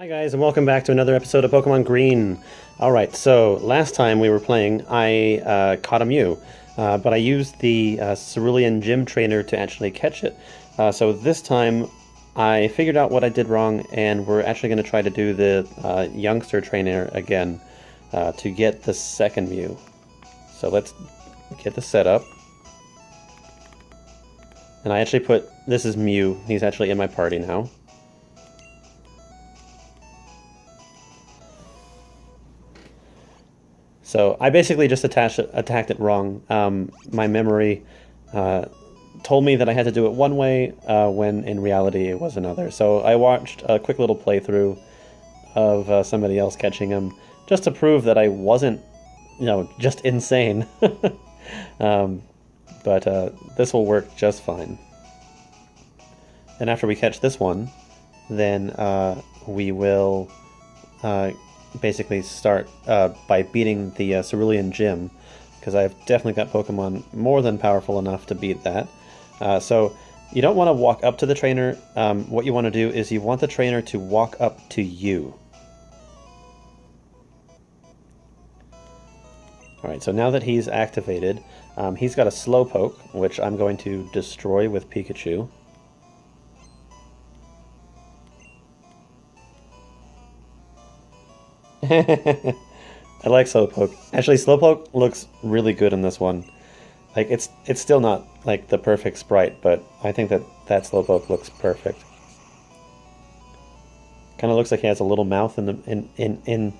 Hi guys, and welcome back to another episode of Pokemon Green. Alright, so last time we were playing, I caught a Mew, but I used the Cerulean Gym Trainer to actually catch it. So this time, I figured out what I did wrong, and we're actually going to try to do the Youngster Trainer again to get the second Mew. So let's get the setup. And I actually put, this is Mew, he's actually in my party now. So I basically just attacked it wrong. My memory told me that I had to do it one way when in reality it was another. So I watched a quick little playthrough of somebody else catching him just to prove that I wasn't, just insane. But this will work just fine. And after we catch this one, then we will basically start by beating the Cerulean Gym, because I've definitely got Pokemon more than powerful enough to beat that. So you don't want to walk up to the trainer. What you want to do is you want the trainer to walk up to you. Alright, so now that he's activated, he's got a Slowpoke, which I'm going to destroy with Pikachu. I like Slowpoke. Actually, Slowpoke looks really good in this one. Like, it's still not like the perfect sprite, but I think that Slowpoke looks perfect. Kind of looks like he has a little mouth it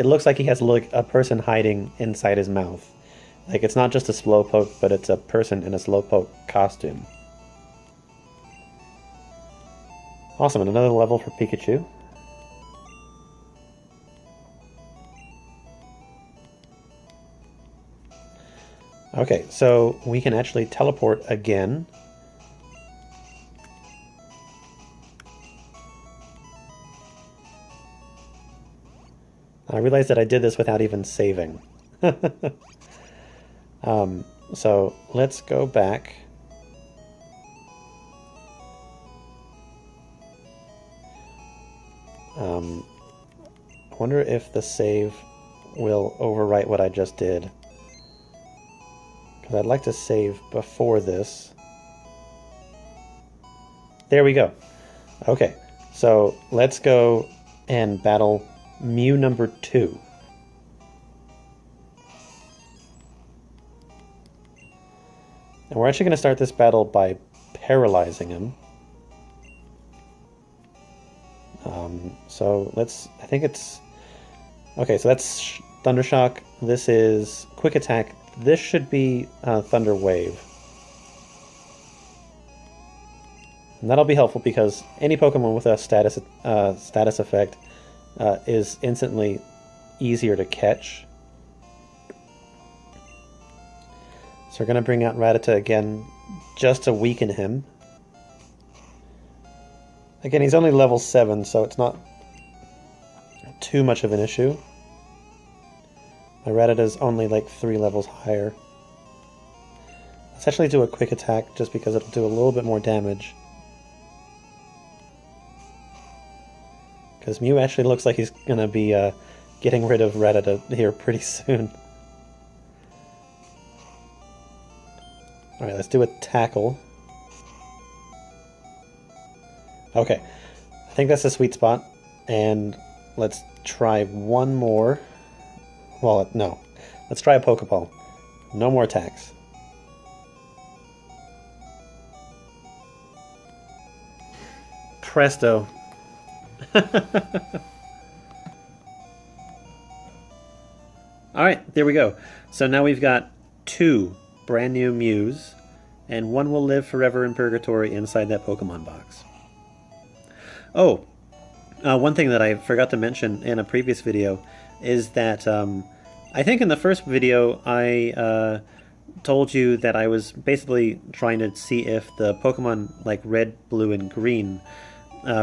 looks like he has like a person hiding inside his mouth. Like, it's not just a Slowpoke, but it's a person in a Slowpoke costume. Awesome, and another level for Pikachu. Okay, so we can actually teleport again. I realized that I did this without even saving. So let's go back. I wonder if the save will overwrite what I just did. I'd like to save before this. There we go. Okay, so let's go and battle Mew number 2. And we're actually going to start this battle by paralyzing him. So I think it's... Okay, so that's Thunder Shock. This is Quick Attack. This should be Thunder Wave. And that'll be helpful because any Pokemon with a status effect is instantly easier to catch. So we're going to bring out Rattata again just to weaken him. Again, he's only level 7, so it's not too much of an issue. My Rattata's only like 3 levels higher. Let's actually do a quick attack just because it'll do a little bit more damage. Because Mew actually looks like he's going to be getting rid of Rattata here pretty soon. Alright, let's do a tackle. Okay, I think that's the sweet spot. And let's try one more. Well, no. Let's try a Pokeball. No more attacks. Presto. Alright, there we go. So now we've got 2 brand new Mews, and one will live forever in Purgatory inside that Pokemon box. Oh, one thing that I forgot to mention in a previous video is that I think in the first video I told you that I was basically trying to see if the Pokemon like Red, Blue, and Green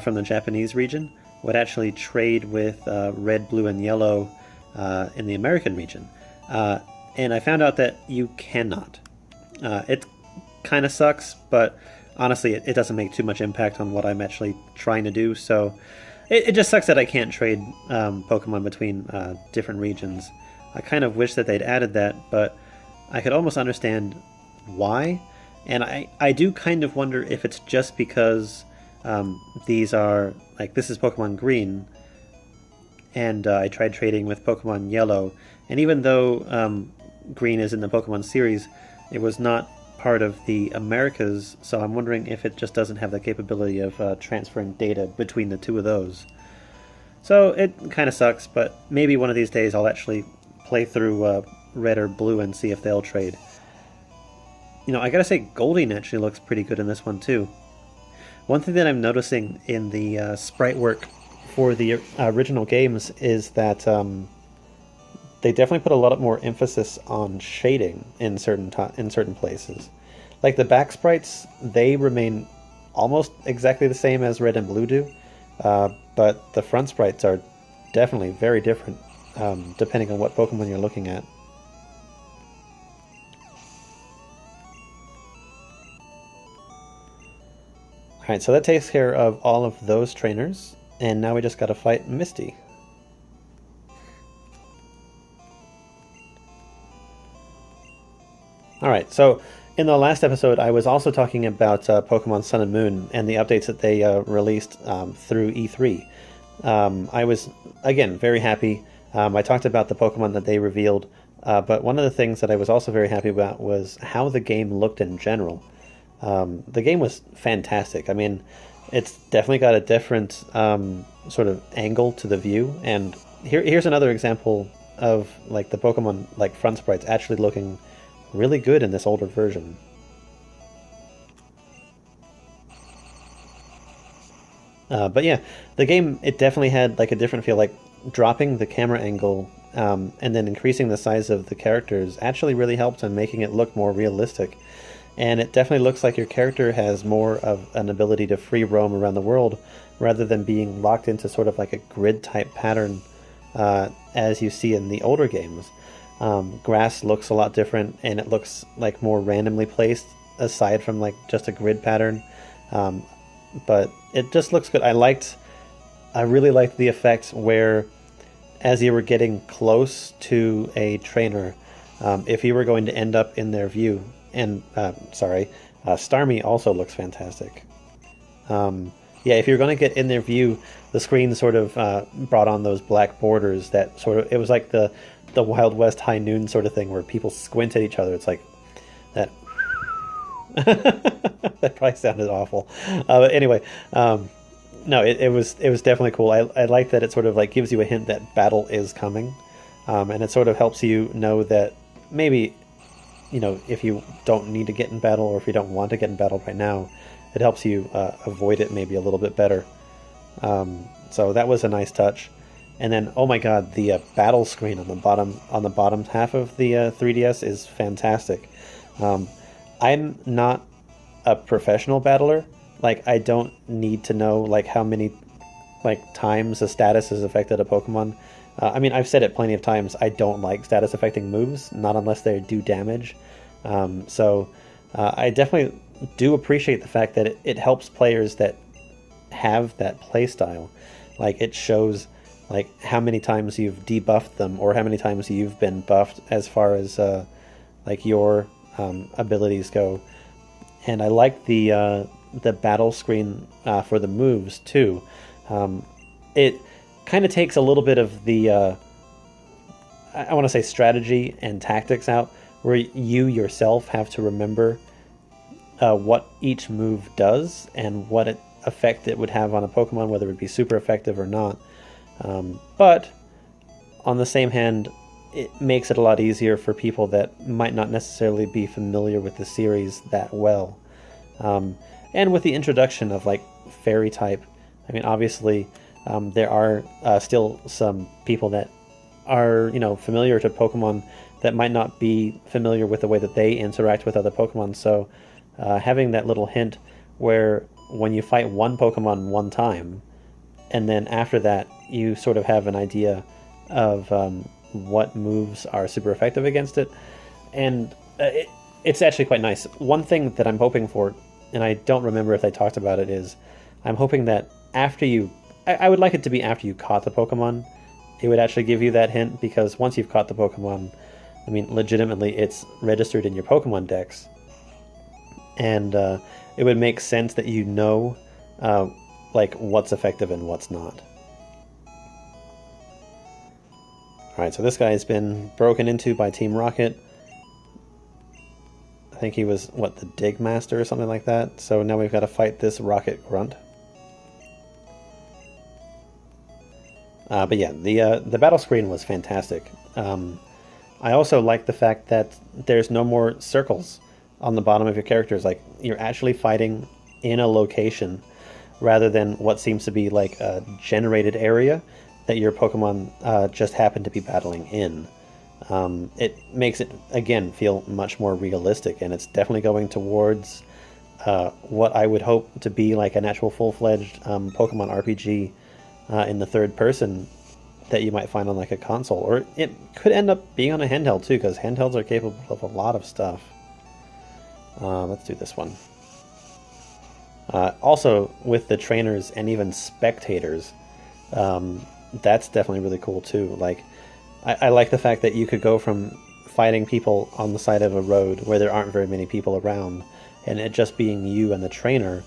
from the Japanese region would actually trade with Red, Blue, and Yellow in the American region. And I found out that you cannot. It kind of sucks, but honestly it doesn't make too much impact on what I'm actually trying to do, so It just sucks that I can't trade Pokemon between different regions. I kind of wish that they'd added that, but I could almost understand why. And I do kind of wonder if it's just because these are, like, this is Pokemon Green, and I tried trading with Pokemon Yellow, and even though Green is in the Pokemon series, it was not part of the Americas, so I'm wondering if it just doesn't have the capability of transferring data between the two of those. So it kind of sucks, but maybe one of these days I'll actually play through Red or Blue and see if they'll trade. You know, I gotta say, Goldeen actually looks pretty good in this one too. One thing that I'm noticing in the sprite work for the original games is that they definitely put a lot more emphasis on shading in certain places. Like the back sprites, they remain almost exactly the same as Red and Blue do, but the front sprites are definitely very different depending on what Pokemon you're looking at. Alright, so that takes care of all of those trainers, and now we just gotta fight Misty. Alright, so in the last episode I was also talking about Pokemon Sun and Moon and the updates that they released through E3. I was, again, very happy. I talked about the Pokemon that they revealed, but one of the things that I was also very happy about was how the game looked in general. The game was fantastic. I mean, it's definitely got a different sort of angle to the view, and here's another example of like the Pokemon like front sprites actually looking really good in this older version. But yeah, the game, it definitely had like a different feel, like dropping the camera angle and then increasing the size of the characters actually really helped in making it look more realistic. And it definitely looks like your character has more of an ability to free roam around the world rather than being locked into sort of like a grid type pattern as you see in the older games. Grass looks a lot different, and it looks like more randomly placed aside from like just a grid pattern. But it just looks good. I really liked the effect where as you were getting close to a trainer, if you were going to end up in their view, and Starmie also looks fantastic. Yeah, if you're going to get in their view, the screen sort of brought on those black borders that sort of, it was like the Wild West High Noon sort of thing where people squint at each other. It's like that. That probably sounded awful. But anyway, no, it was definitely cool. I like that it sort of like gives you a hint that battle is coming, and it sort of helps you know that maybe, you know, if you don't need to get in battle or if you don't want to get in battle right now, it helps you avoid it maybe a little bit better. So that was a nice touch. And then, oh my god, the battle screen on the bottom half of the 3DS is fantastic. I'm not a professional battler. Like, I don't need to know like how many like times a status has affected a Pokemon. I mean, I've said it plenty of times. I don't like status affecting moves, not unless they do damage. So I definitely do appreciate the fact that it helps players that have that play style. Like, it shows like how many times you've debuffed them or how many times you've been buffed as far as like your abilities go. And I like the battle screen for the moves too. It kind of takes a little bit of the I want to say strategy and tactics out, where you yourself have to remember what each move does and what effect it would have on a Pokemon, whether it be super effective or not. But on the same hand, it makes it a lot easier for people that might not necessarily be familiar with the series that well. And with the introduction of like fairy type, I mean, obviously there are still some people that are, you know, familiar to Pokemon that might not be familiar with the way that they interact with other Pokemon. So having that little hint where when you fight one Pokemon one time, and then after that you sort of have an idea of what moves are super effective against it, and it's actually quite nice. One thing that I'm hoping for, and I don't remember if they talked about it, is I'm hoping that after you I would like it to be after you caught the Pokemon. It would actually give you that hint, because once you've caught the Pokemon, I mean, legitimately, it's registered in your Pokemon Dex. And it would make sense that you know, like, what's effective and what's not. Alright, so this guy has been broken into by Team Rocket. I think he was, what, the Dig Master or something like that? So now we've got to fight this Rocket Grunt. But yeah, the battle screen was fantastic. I also like the fact that there's no more circles on the bottom of your characters. Like, you're actually fighting in a location rather than what seems to be like a generated area that your Pokemon just happen to be battling in. It makes it, again, feel much more realistic, and it's definitely going towards what I would hope to be like an actual full-fledged Pokemon RPG in the third person that you might find on like a console. Or it could end up being on a handheld too, because handhelds are capable of a lot of stuff. Let's do this one. Also, with the trainers and even spectators, that's definitely really cool too. Like, I like the fact that you could go from fighting people on the side of a road where there aren't very many people around, and it just being you and the trainer,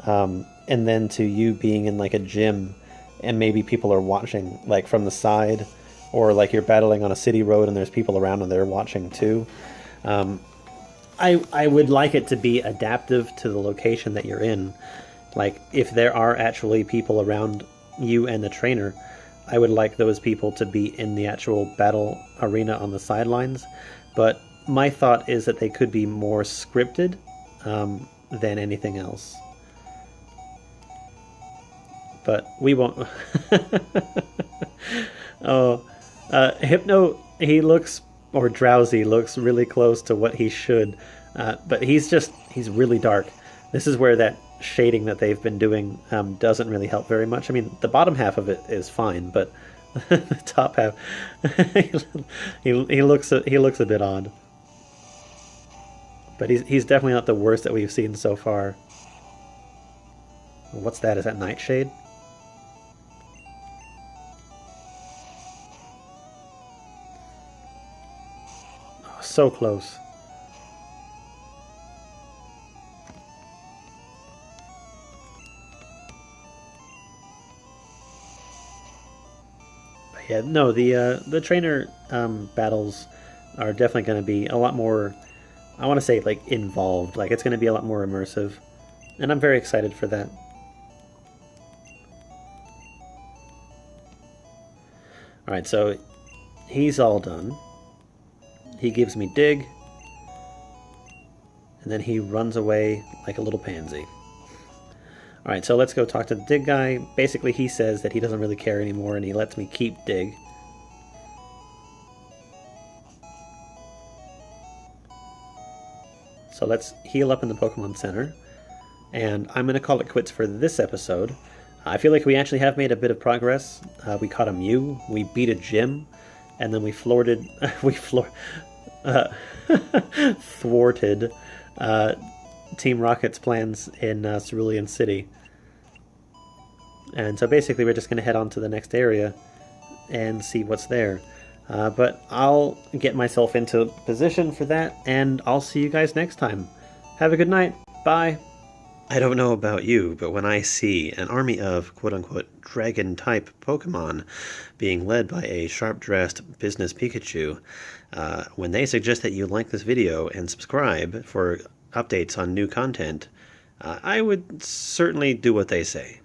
and then to you being in like a gym, and maybe people are watching like from the side, or like you're battling on a city road and there's people around and they're watching too. I would like it to be adaptive to the location that you're in. Like, if there are actually people around you and the trainer, I would like those people to be in the actual battle arena on the sidelines. But my thought is that they could be more scripted than anything else. But we won't. Oh, Hypno, he looks, or Drowsy looks really close to what he should, but he's really dark. This is where that shading that they've been doing doesn't really help very much. I mean, the bottom half of it is fine, but the top half, he looks a bit odd. But he's definitely not the worst that we've seen so far. What's that? Is that Nightshade? Oh, so close. Yeah, no, the trainer battles are definitely going to be a lot more, I want to say, like, involved. Like, it's going to be a lot more immersive, and I'm very excited for that. Alright, so he's all done. He gives me Dig, and then he runs away like a little pansy. Alright, so let's go talk to the Dig guy. Basically, he says that he doesn't really care anymore, and he lets me keep Dig. So let's heal up in the Pokemon Center. And I'm going to call it quits for this episode. I feel like we actually have made a bit of progress. We caught a Mew, we beat a gym, and then we thwarted Team Rocket's plans in Cerulean City. And so basically we're just going to head on to the next area and see what's there. But I'll get myself into position for that, and I'll see you guys next time. Have a good night. Bye. I don't know about you, but when I see an army of quote-unquote dragon-type Pokemon being led by a sharp-dressed business Pikachu, when they suggest that you like this video and subscribe for updates on new content, I would certainly do what they say.